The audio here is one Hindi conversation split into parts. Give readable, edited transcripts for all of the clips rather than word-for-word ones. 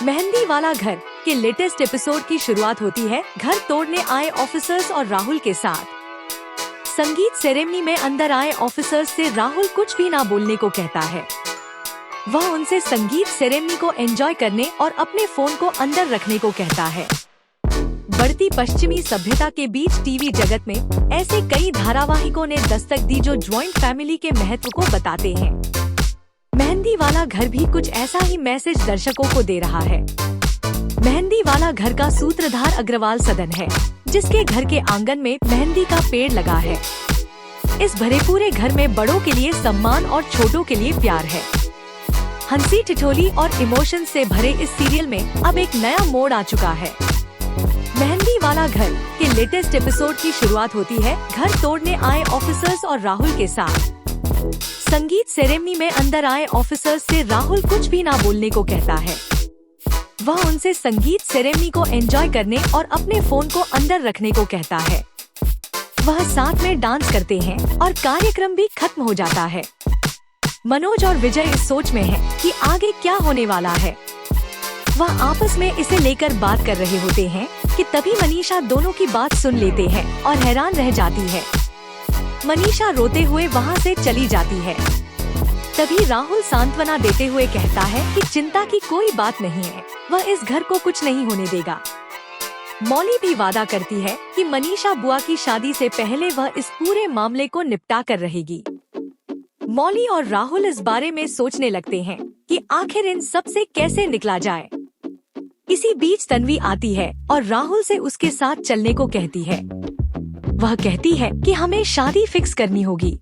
मेहंदी वाला घर के लेटेस्ट एपिसोड की शुरुआत होती है घर तोड़ने आए ऑफिसर्स और राहुल के साथ। संगीत सेरेमनी में अंदर आए ऑफिसर्स से राहुल कुछ भी ना बोलने को कहता है। वह उनसे संगीत सेरेमनी को एंजॉय करने और अपने फोन को अंदर रखने को कहता है। बढ़ती पश्चिमी सभ्यता के बीच टीवी जगत में ऐसे कई धारावाहिकों ने दस्तक दी जो ज्वाइंट फैमिली के महत्व को बताते हैं। मेहंदी वाला घर भी कुछ ऐसा ही मैसेज दर्शकों को दे रहा है। मेहंदी वाला घर का सूत्रधार अग्रवाल सदन है, जिसके घर के आंगन में मेहंदी का पेड़ लगा है। इस भरे पूरे घर में बड़ों के लिए सम्मान और छोटों के लिए प्यार है। हंसी ठिठोली और इमोशन से भरे इस सीरियल में अब एक नया मोड़ आ चुका है। मेहंदी वाला घर के लेटेस्ट एपिसोड की शुरुआत होती है घर तोड़ने आए ऑफिसर्स और राहुल के साथ। संगीत सेरेमनी में अंदर आए ऑफिसर्स से राहुल कुछ भी ना बोलने को कहता है। वह उनसे संगीत सेरेमनी को एंजॉय करने और अपने फोन को अंदर रखने को कहता है। वह साथ में डांस करते हैं और कार्यक्रम भी खत्म हो जाता है। मनोज और विजय इस सोच में है कि आगे क्या होने वाला है। वह आपस में इसे लेकर बात कर रहे होते हैं कि तभी मनीषा दोनों की बात सुन लेते हैं और हैरान रह जाती है। मनीषा रोते हुए वहाँ से चली जाती है। तभी राहुल सांत्वना देते हुए कहता है कि चिंता की कोई बात नहीं है, वह इस घर को कुछ नहीं होने देगा। मौली भी वादा करती है कि मनीषा बुआ की शादी से पहले वह इस पूरे मामले को निपटा कर रहेगी। मौली और राहुल इस बारे में सोचने लगते हैं कि आखिर इन सब से कैसे निकला जाए। इसी बीच तन्वी आती है और राहुल से उसके साथ चलने को कहती है। वह कहती है कि हमें शादी फिक्स करनी होगी।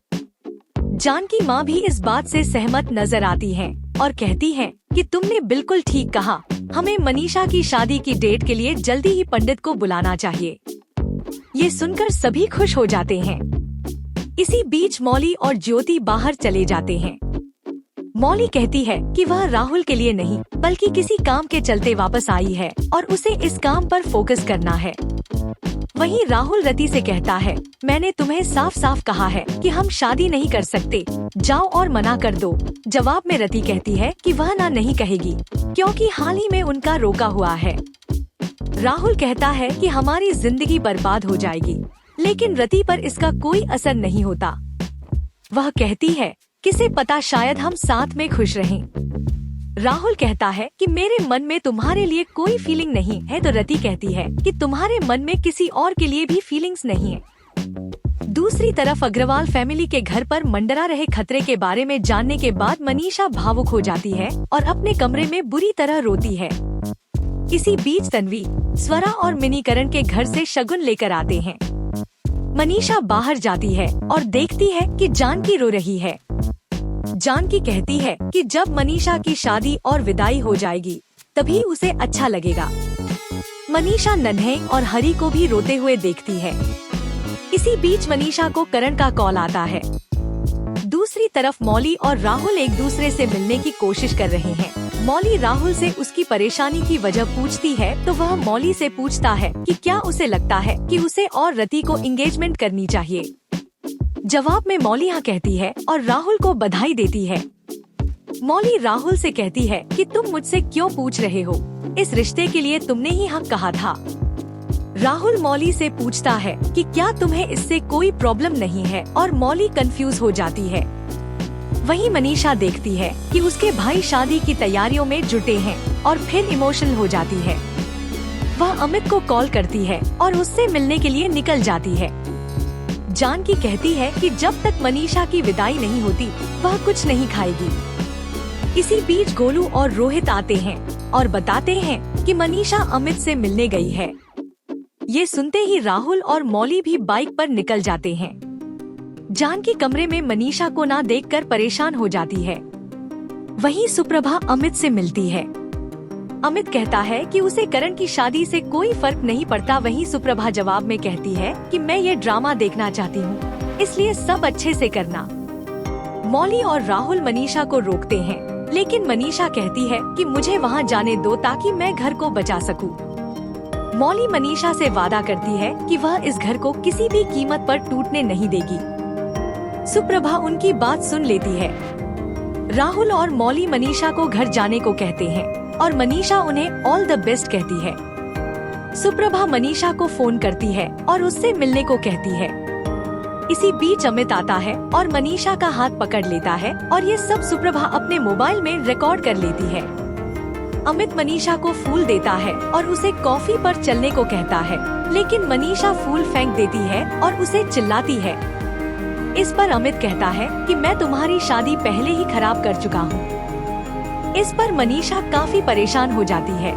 जानकी माँ भी इस बात से सहमत नजर आती हैं और कहती हैं कि तुमने बिल्कुल ठीक कहा, हमें मनीषा की शादी की डेट के लिए जल्दी ही पंडित को बुलाना चाहिए। ये सुनकर सभी खुश हो जाते हैं। इसी बीच मौली और ज्योति बाहर चले जाते हैं। मौली कहती है कि वह राहुल के लिए नहीं बल्कि किसी काम के चलते वापस आई है और उसे इस काम पर फोकस करना है। वहीं राहुल रति से कहता है, मैंने तुम्हें साफ साफ कहा है कि हम शादी नहीं कर सकते, जाओ और मना कर दो। जवाब में रति कहती है कि वह ना नहीं कहेगी क्योंकि हाल ही में उनका रोका हुआ है। राहुल कहता है कि हमारी जिंदगी बर्बाद हो जाएगी, लेकिन रति पर इसका कोई असर नहीं होता। वह कहती है, किसे पता शायद हम साथ में खुश रहें। राहुल कहता है कि मेरे मन में तुम्हारे लिए कोई फीलिंग नहीं है, तो रति कहती है कि तुम्हारे मन में किसी और के लिए भी फीलिंग्स नहीं है। दूसरी तरफ अग्रवाल फैमिली के घर पर मंडरा रहे खतरे के बारे में जानने के बाद मनीषा भावुक हो जाती है और अपने कमरे में बुरी तरह रोती है। इसी बीच तन्वी, स्वरा और मिनीकरण के घर से शगुन लेकर आते हैं। मनीषा बाहर जाती है और देखती है कि जानकी रो रही है। जानकी कहती है कि जब मनीषा की शादी और विदाई हो जाएगी तभी उसे अच्छा लगेगा। मनीषा नन्हे और हरी को भी रोते हुए देखती है। इसी बीच मनीषा को करण का कॉल आता है। दूसरी तरफ मौली और राहुल एक दूसरे से मिलने की कोशिश कर रहे हैं। मौली राहुल से उसकी परेशानी की वजह पूछती है तो वह मौली से पूछता है कि क्या उसे लगता है कि उसे और रति को एंगेजमेंट करनी चाहिए। जवाब में मौली हाँ कहती है और राहुल को बधाई देती है। मौली राहुल से कहती है कि तुम मुझसे क्यों पूछ रहे हो, इस रिश्ते के लिए तुमने ही हक कहा था। राहुल मौली से पूछता है कि क्या तुम्हें इससे कोई प्रॉब्लम नहीं है और मौली कंफ्यूज हो जाती है। वहीं मनीषा देखती है कि उसके भाई शादी की तैयारियों में जुटे हैं और फिर इमोशनल हो जाती है। वह अमित को कॉल करती है और उससे मिलने के लिए निकल जाती है। जानकी कहती है कि जब तक मनीषा की विदाई नहीं होती वह कुछ नहीं खाएगी। इसी बीच गोलू और रोहित आते हैं और बताते हैं कि मनीषा अमित से मिलने गई है। ये सुनते ही राहुल और मौली भी बाइक पर निकल जाते हैं। जानकी कमरे में मनीषा को ना देखकर परेशान हो जाती है। वहीं सुप्रभा अमित से मिलती है। अमित कहता है कि उसे करण की शादी से कोई फर्क नहीं पड़ता। वहीं सुप्रभा जवाब में कहती है कि मैं ये ड्रामा देखना चाहती हूँ, इसलिए सब अच्छे से करना। मौली और राहुल मनीषा को रोकते हैं, लेकिन मनीषा कहती है कि मुझे वहाँ जाने दो ताकि मैं घर को बचा सकूं। मौली मनीषा से वादा करती है कि वह इस घर को किसी भी कीमत पर टूटने नहीं देगी। सुप्रभा उनकी बात सुन लेती है। राहुल और मौली मनीषा को घर जाने को कहते हैं। और मनीषा उन्हें ऑल द बेस्ट कहती है। सुप्रभा मनीषा को फोन करती है और उससे मिलने को कहती है। इसी बीच अमित आता है और मनीषा का हाथ पकड़ लेता है और ये सब सुप्रभा अपने मोबाइल में रिकॉर्ड कर लेती है। अमित मनीषा को फूल देता है और उसे कॉफी पर चलने को कहता है, लेकिन मनीषा फूल फेंक देती है और उसे चिल्लाती है। इस पर अमित कहता है कि मैं तुम्हारी शादी पहले ही खराब कर चुका हूँ। इस पर मनीषा काफी परेशान हो जाती है।